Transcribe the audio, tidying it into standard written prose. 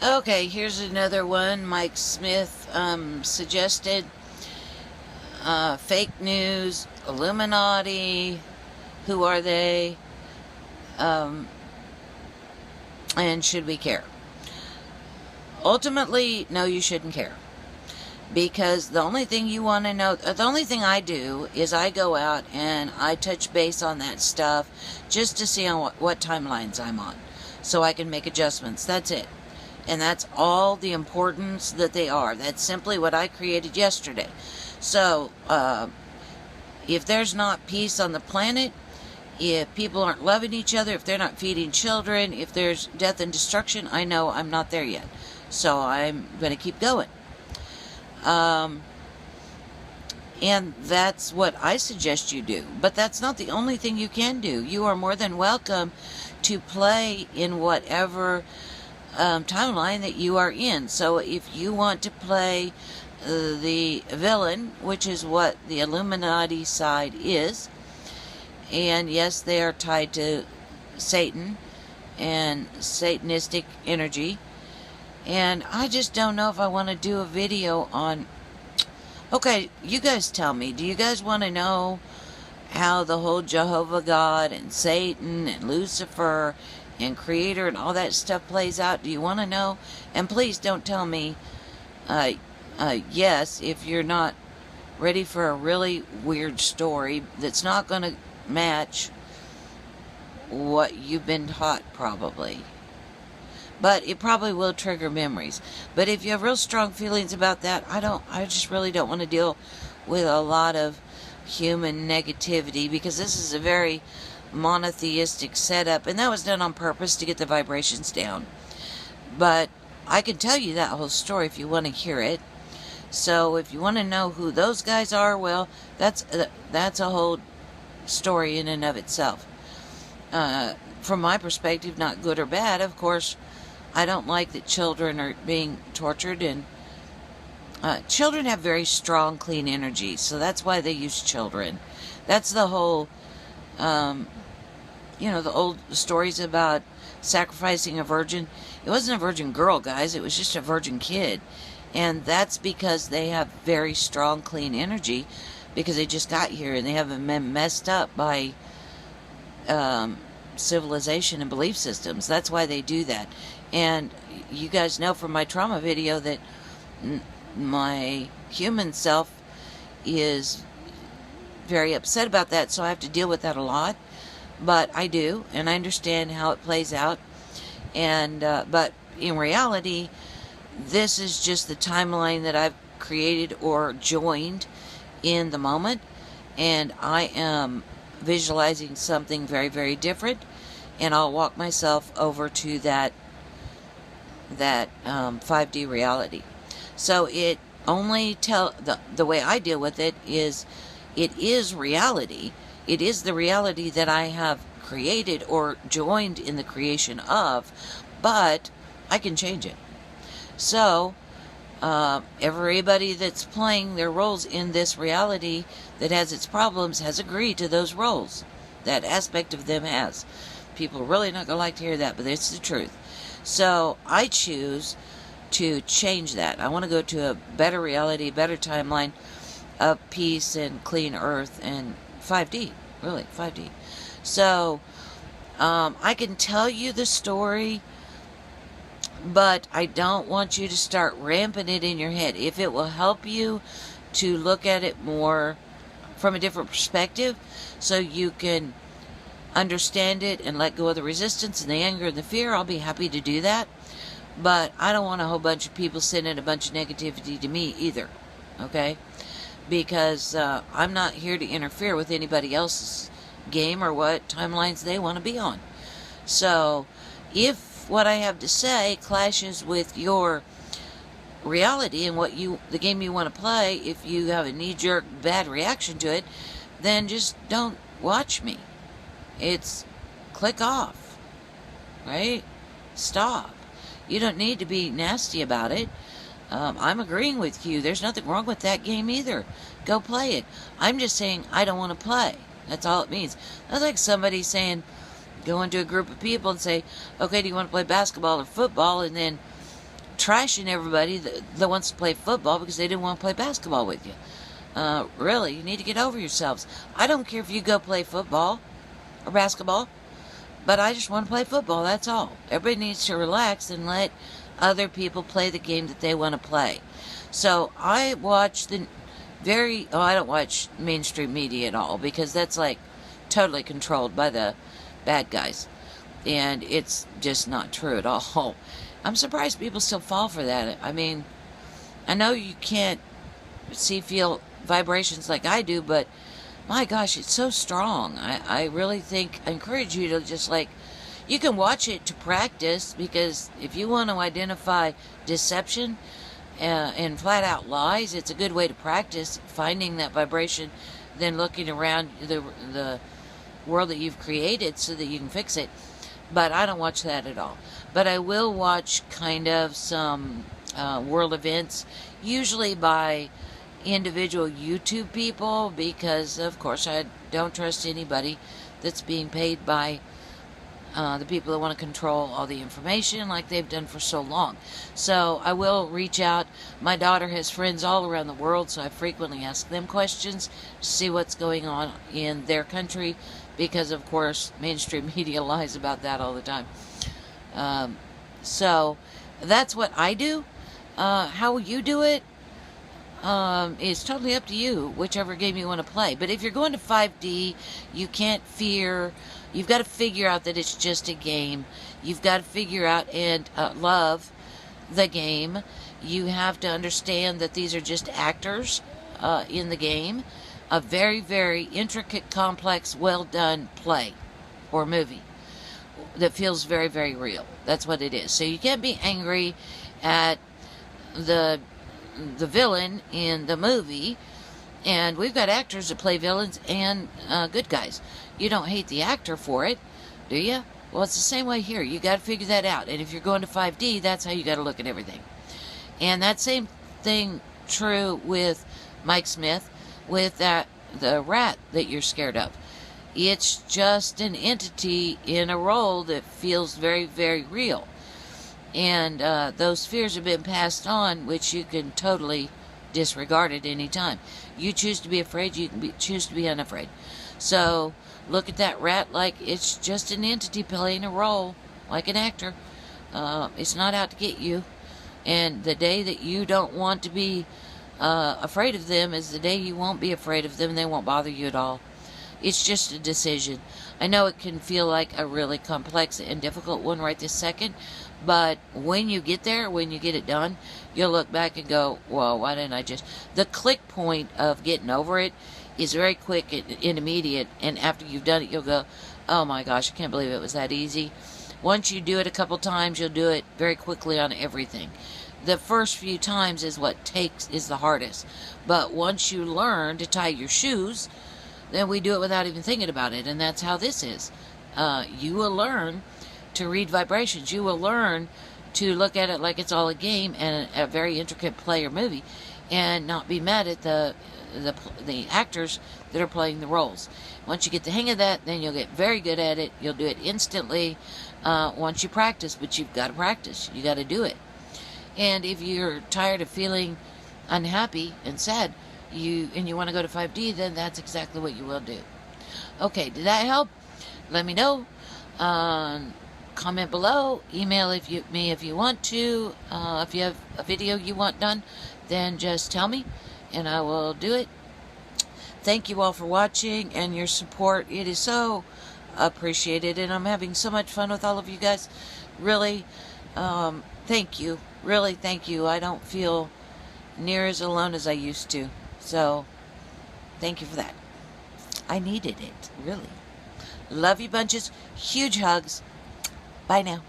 Okay, here's another one. Mike Smith suggested fake news, Illuminati, who are they, um, and should we care? Ultimately, no, you shouldn't care. Because the only thing you want to know, the only thing I do is I go out and I touch base on that stuff just to see on what timelines I'm on, so I can make adjustments. That's it. And that's all the importance that they are. That's simply what I created yesterday. So, if there's not peace on the planet, if people aren't loving each other, if they're not feeding children, if there's death and destruction, I know I'm not there yet. So I'm going to keep going. And that's what I suggest you do. But that's not the only thing you can do. You are more than welcome to play in whatever timeline that you are in. So if you want to play the villain, which is what the Illuminati side is, and yes, they are tied to Satan and Satanistic energy, and I just don't know if I want to do a video on... Okay, you guys tell me, do you guys want to know how the whole Jehovah God and Satan and Lucifer and Creator and all that stuff plays out? Do you want to know? And please don't tell me yes if you're not ready for a really weird story that's not going to match what you've been taught, probably. But it probably will trigger memories. But if you have real strong feelings about that, I just really don't want to deal with a lot of human negativity, because this is a very monotheistic setup, and that was done on purpose to get the vibrations down. But I can tell you that whole story if you want to hear it. So if you want to know who those guys are, well, that's a whole story in and of itself. From my perspective, not good or bad. Of course, I don't like that children are being tortured, and children have very strong, clean energy, so that's why they use children. That's the whole, the old stories about sacrificing a virgin. It wasn't a virgin girl, guys, it was just a virgin kid. And that's because they have very strong, clean energy, because they just got here and they haven't been messed up by civilization and belief systems. That's why they do that. And you guys know from my trauma video that my human self is very upset about that, so I have to deal with that a lot. But I do, and I understand how it plays out. And but in reality, this is just the timeline that I've created or joined in the moment, and I am visualizing something very, very different, and I'll walk myself over to that 5D reality. So it only the way I deal with it is reality. It is the reality that I have created or joined in the creation of, but I can change it. So everybody that's playing their roles in this reality that has its problems has agreed to those roles. That aspect of them has. People are really not going to like to hear that, but it's the truth. So I choose to change that. I want to go to a better reality, better timeline of peace and clean earth and 5D. Really, 5D. So I can tell you the story, but I don't want you to start ramping it in your head. If it will help you to look at it more from a different perspective, so you can understand it and let go of the resistance and the anger and the fear, I'll be happy to do that. But I don't want a whole bunch of people sending a bunch of negativity to me either, okay? Because I'm not here to interfere with anybody else's game or what timelines they want to be on. So if what I have to say clashes with your reality and the game you want to play, if you have a knee-jerk bad reaction to it, then just don't watch me. It's click off, right? Stop. You don't need to be nasty about it. I'm agreeing with you. There's nothing wrong with that game either. Go play it. I'm just saying I don't want to play. That's all it means. That's like somebody saying, go into a group of people and say, okay, do you want to play basketball or football? And then trashing everybody that wants to play football because they didn't want to play basketball with you. Really, you need to get over yourselves. I don't care if you go play football or basketball, but I just want to play football, that's all. Everybody needs to relax and let other people play the game that they want to play. So I watch I don't watch mainstream media at all, because that's like totally controlled by the bad guys. And it's just not true at all. I'm surprised people still fall for that. I mean, I know you can't feel vibrations like I do, but my gosh, it's so strong. I really think, I encourage you to just you can watch it to practice, because if you want to identify deception and flat out lies, it's a good way to practice finding that vibration, then looking around the world that you've created so that you can fix it. But I don't watch that at all. But I will watch kind of some world events, usually by individual YouTube people, because of course I don't trust anybody that's being paid by the people that want to control all the information like they've done for so long. So I will reach out. My daughter has friends all around the world, so I frequently ask them questions to see what's going on in their country, because of course mainstream media lies about that all the time. So that's what I do. How you do it is totally up to you, whichever game you want to play. But if you're going to 5D, you can't fear. You've got to figure out that it's just a game. You've got to figure out and love the game. You have to understand that these are just actors in the game. A very, very intricate, complex, well-done play or movie that feels very, very real. That's what it is. So you can't be angry at the villain in the movie, and we've got actors that play villains and good guys. You don't hate the actor for it, do you? Well, it's the same way here. You got to figure that out. And if you're going to 5D, that's how you got to look at everything. And that same thing true with Mike Smith, with the rat that you're scared of. It's just an entity in a role that feels very, very real. And those fears have been passed on, which you can totally disregard at any time. You choose to be afraid, you can choose to be unafraid. So look at that rat like it's just an entity playing a role, like an actor. It's not out to get you. And the day that you don't want to be afraid of them is the day you won't be afraid of them, and they won't bother you at all. It's just a decision. I know it can feel like a really complex and difficult one right this second, but when you get there, when you get it done, you'll look back and go, well, why didn't I just... The click point of getting over it is very quick and immediate, and after you've done it, you'll go, oh my gosh, I can't believe it was that easy. Once you do it a couple times, you'll do it very quickly on everything. The first few times is what is the hardest. But once you learn to tie your shoes, then we do it without even thinking about it. And that's how this is. You will learn to read vibrations. You will learn to look at it like it's all a game and a very intricate play or movie, and not be mad at the actors that are playing the roles. Once you get the hang of that, then you'll get very good at it. You'll do it instantly once you practice, but you've got to practice. You got to do it. And if you're tired of feeling unhappy and sad, and you want to go to 5D, then that's exactly what you will do. Okay, did that help? Let me know. Comment below. Email me if you want to. If you have a video you want done, then just tell me, and I will do it. Thank you all for watching and your support. It is so appreciated, and I'm having so much fun with all of you guys. Really, thank you. Really, thank you. I don't feel near as alone as I used to. So, thank you for that. I needed it, really. Love you bunches. Huge hugs. Bye now.